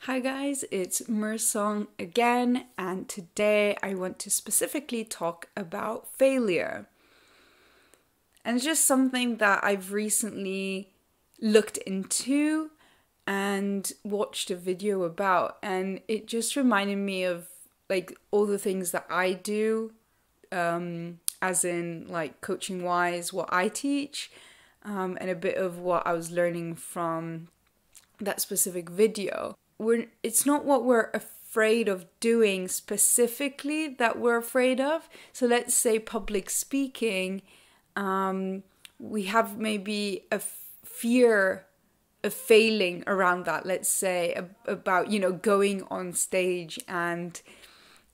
Hi guys, it's 𝗲𝗀𝗀𝗀 again, and today I want to specifically talk about failure. And it's just something that I've recently looked into and watched a video about, and it just reminded me of like all the things that I do, as in like coaching wise, what I teach, and a bit of what I was learning from that specific video. It's not what we're afraid of doing specifically that we're afraid of. So let's say public speaking, we have maybe a fear of failing around that. Let's say about, going on stage and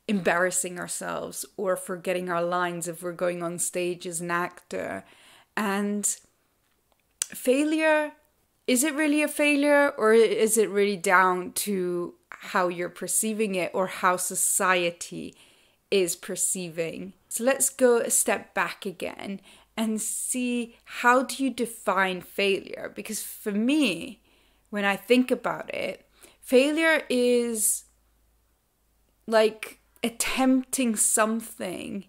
embarrassing ourselves or forgetting our lines if we're going on stage as an actor. And failure, is it really a failure, or is it really down to how you're perceiving it or how society is perceiving? So let's go a step back again and see, how do you define failure? Because for me, when I think about it, failure is like attempting something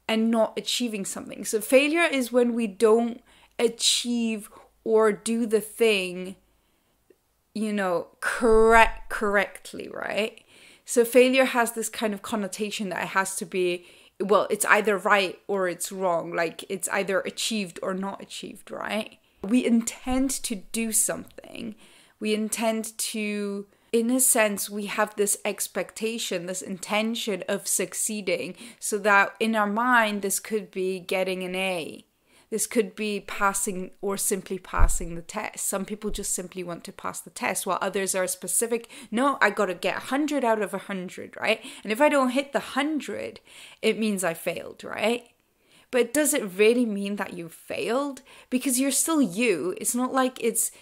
and not achieving something. So failure is when we don't achieve or do the thing, correctly, right? So failure has this kind of connotation that it has to be, well, it's either right or it's wrong. Like it's either achieved or not achieved, right? We intend to do something. We intend to, in a sense, we have this expectation, this intention of succeeding, so that in our mind, this could be getting an A. This could be passing or simply passing the test. Some people just simply want to pass the test, while others are specific. No, I got to get 100 out of 100, right? And if I don't hit the 100, it means I failed, right? But does it really mean that you failed? Because you're still you. It's not like it's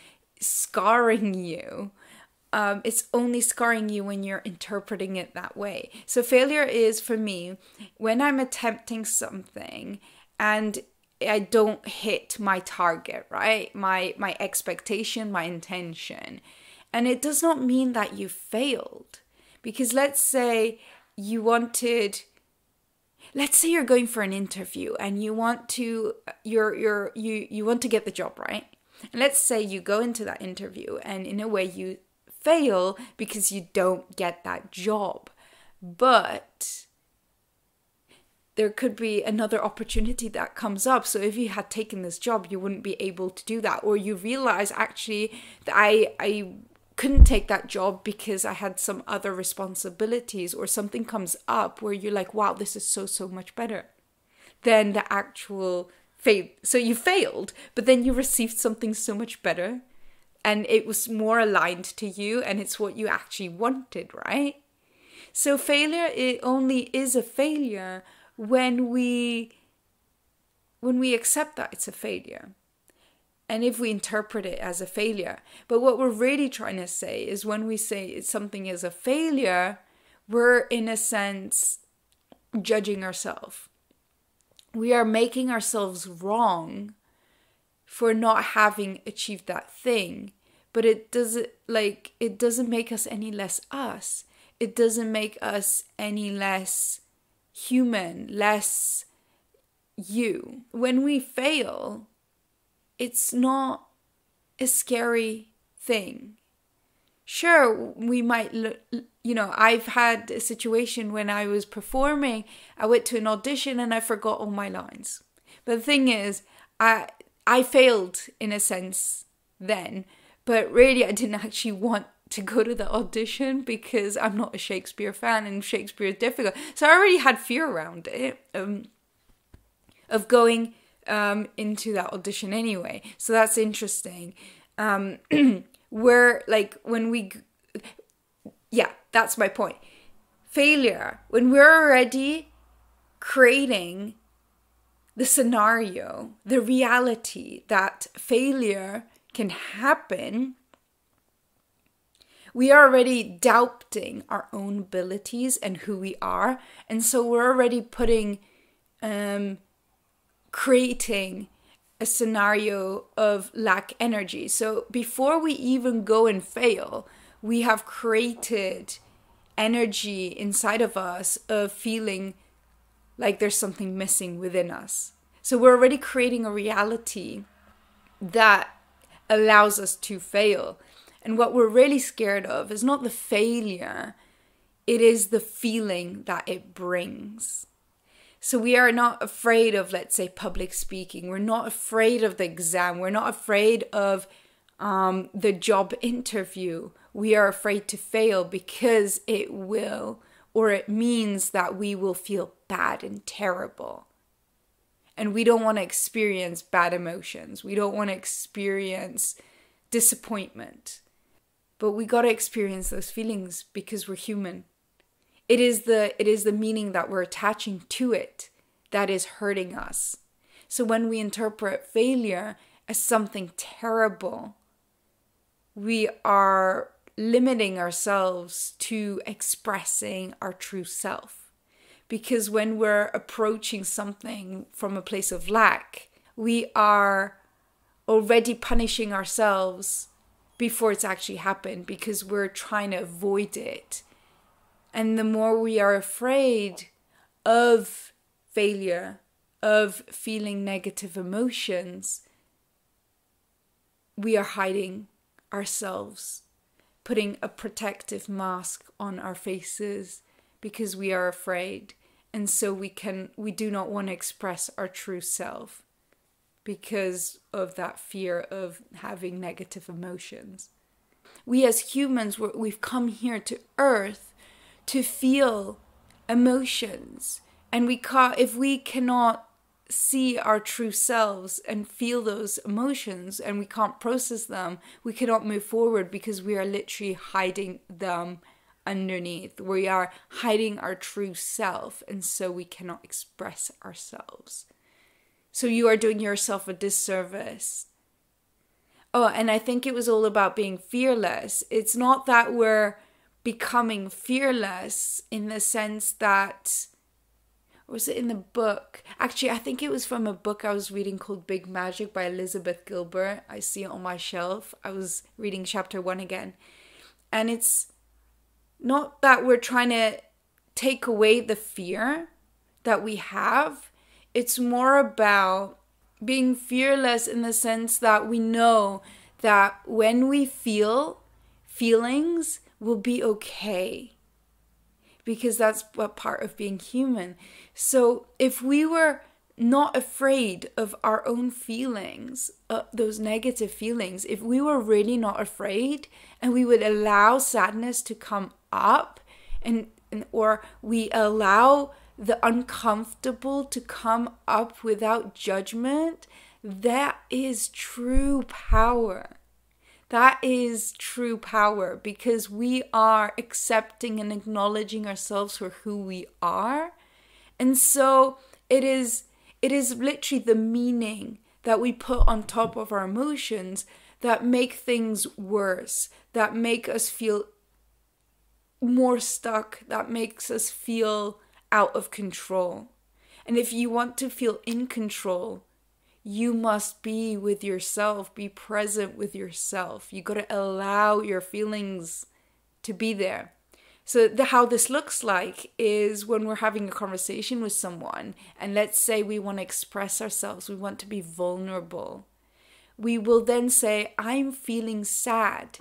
scarring you. It's only scarring you when you're interpreting it that way. So failure is, for me, when I'm attempting something and I don't hit my target, right? My expectation, my intention. And it does not mean that you failed. Because let's say you're going for an interview and you want to you want to get the job, right? And let's say you go into that interview and in a way you fail because you don't get that job. But there could be another opportunity that comes up. So if you had taken this job, you wouldn't be able to do that. Or you realize actually that I couldn't take that job because I had some other responsibilities, or something comes up where you're like, wow, this is so much better than the actual fail. So you failed, but then you received something so much better and it was more aligned to you and it's what you actually wanted, right? So failure, it only is a failure when we accept that it's a failure, and if we interpret it as a failure. But what we're really trying to say is, when we say something is a failure, we're in a sense judging ourselves. We are making ourselves wrong for not having achieved that thing. But it doesn't make us any less us. It doesn't make us any less human, less you. When we fail, it's not a scary thing. Sure, we might, I've had a situation when I was performing, I went to an audition and I forgot all my lines. But the thing is, I failed in a sense then, but really I didn't actually want to go to the audition because I'm not a Shakespeare fan and Shakespeare is difficult. So I already had fear around it, of going into that audition anyway. So that's interesting. That's my point. Failure, when we're already creating the scenario, the reality that failure can happen, we are already doubting our own abilities and who we are. And so we're already creating a scenario of lack energy. So before we even go and fail, we have created energy inside of us of feeling like there's something missing within us. So we're already creating a reality that allows us to fail. And what we're really scared of is not the failure, it is the feeling that it brings. So we are not afraid of, let's say, public speaking. We're not afraid of the exam. We're not afraid of the job interview. We are afraid to fail because it will, or it means that we will feel bad and terrible. And we don't want to experience bad emotions. We don't want to experience disappointment. But we got to experience those feelings because we're human. It is the meaning that we're attaching to it that is hurting us. So when we interpret failure as something terrible, we are limiting ourselves to expressing our true self. Because when we're approaching something from a place of lack, we are already punishing ourselves before it's actually happened because we're trying to avoid it. And the more we are afraid of failure, of feeling negative emotions, we are hiding ourselves, putting a protective mask on our faces because we are afraid. And so we do not want to express our true self because of that fear of having negative emotions. We as humans, we've come here to Earth to feel emotions. And if we cannot see our true selves and feel those emotions and we can't process them, we cannot move forward because we are literally hiding them underneath. We are hiding our true self, and so we cannot express ourselves. So you are doing yourself a disservice. Oh, and I think it was all about being fearless. It's not that we're becoming fearless in the sense that, or was it in the book? Actually, I think it was from a book I was reading called Big Magic by 𝗲𝗂𝗂𝗂𝗂. I see it on my shelf. I was reading chapter 1 again. And it's not that we're trying to take away the fear that we have. It's more about being fearless in the sense that we know that when we feel feelings, we'll be okay. Because that's what part of being human. So if we were not afraid of our own feelings, those negative feelings, if we were really not afraid and we would allow sadness to come up or we allow the uncomfortable to come up without judgment, that is true power. That is true power because we are accepting and acknowledging ourselves for who we are. And so it is literally the meaning that we put on top of our emotions that make things worse, that make us feel more stuck, that makes us feel out of control. And if you want to feel in control, you must be with yourself, be present with yourself. You got to allow your feelings to be there. So how this looks like is when we're having a conversation with someone, and let's say we want to express ourselves, we want to be vulnerable. We will then say, I'm feeling sad.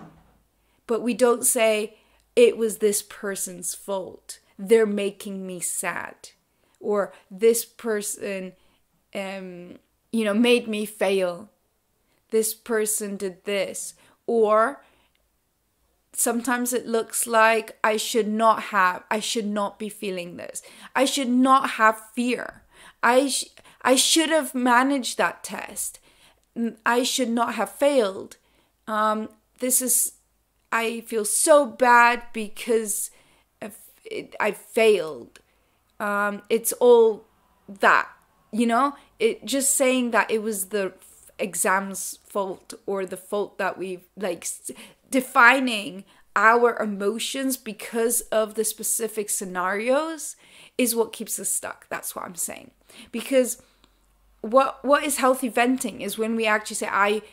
But we don't say, it was this person's fault. They're making me sad. Or this person, made me fail. This person did this. Or sometimes it looks like I should not be feeling this. I should not have fear. I should have managed that test. I should not have failed. I feel so bad because I failed. It's all that, just saying that it was the exam's fault or the fault that we've defining our emotions because of the specific scenarios is what keeps us stuck. That's what I'm saying. Because what is healthy venting is when we actually say, I've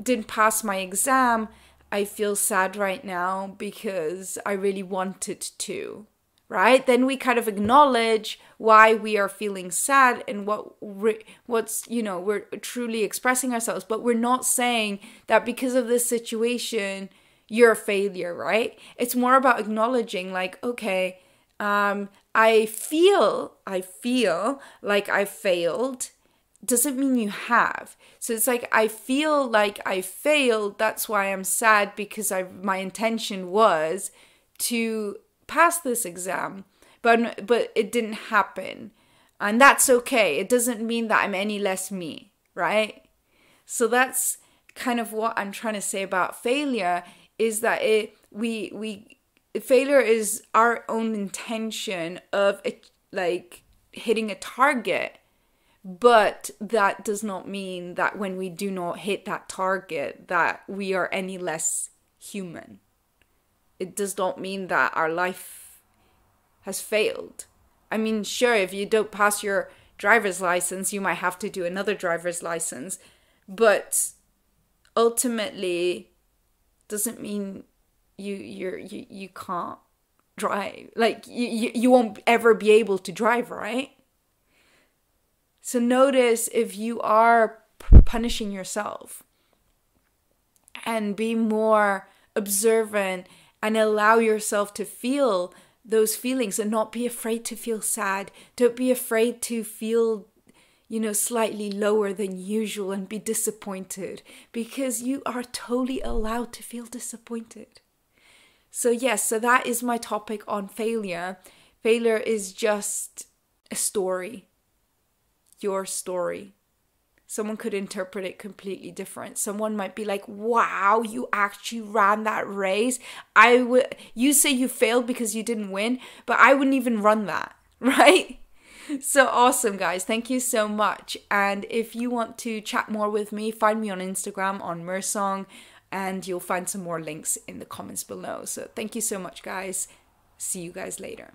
didn't pass my exam. I feel sad right now because I really wanted to, right? Then we kind of acknowledge why we are feeling sad and what's, you know, we're truly expressing ourselves, but we're not saying that because of this situation, you're a failure, right? It's more about acknowledging like, okay, I feel like I failed. Doesn't mean you have. So it's like, I feel like I failed. That's why I'm sad, because my intention was to pass this exam, but it didn't happen. And that's okay. It doesn't mean that I'm any less me, right? So that's kind of what I'm trying to say about failure, is that failure is our own intention of like hitting a target. But that does not mean that when we do not hit that target, that we are any less human. It does not mean that our life has failed. I mean, sure, if you don't pass your driver's license, you might have to do another driver's license. But ultimately, doesn't mean you can't drive. Like, you won't ever be able to drive, right? So notice if you are punishing yourself, and be more observant and allow yourself to feel those feelings and not be afraid to feel sad. Don't be afraid to feel, you know, slightly lower than usual and be disappointed, because you are totally allowed to feel disappointed. So yes, so that is my topic on failure. Failure is just a story. Your story. Someone could interpret it completely different. Someone might be like, wow, you actually ran that race. You say you failed because you didn't win, but I wouldn't even run that, right? So awesome, guys. Thank you so much. And if you want to chat more with me, find me on Instagram on 𝗲𝗏, and you'll find some more links in the comments below. So thank you so much, guys. See you guys later.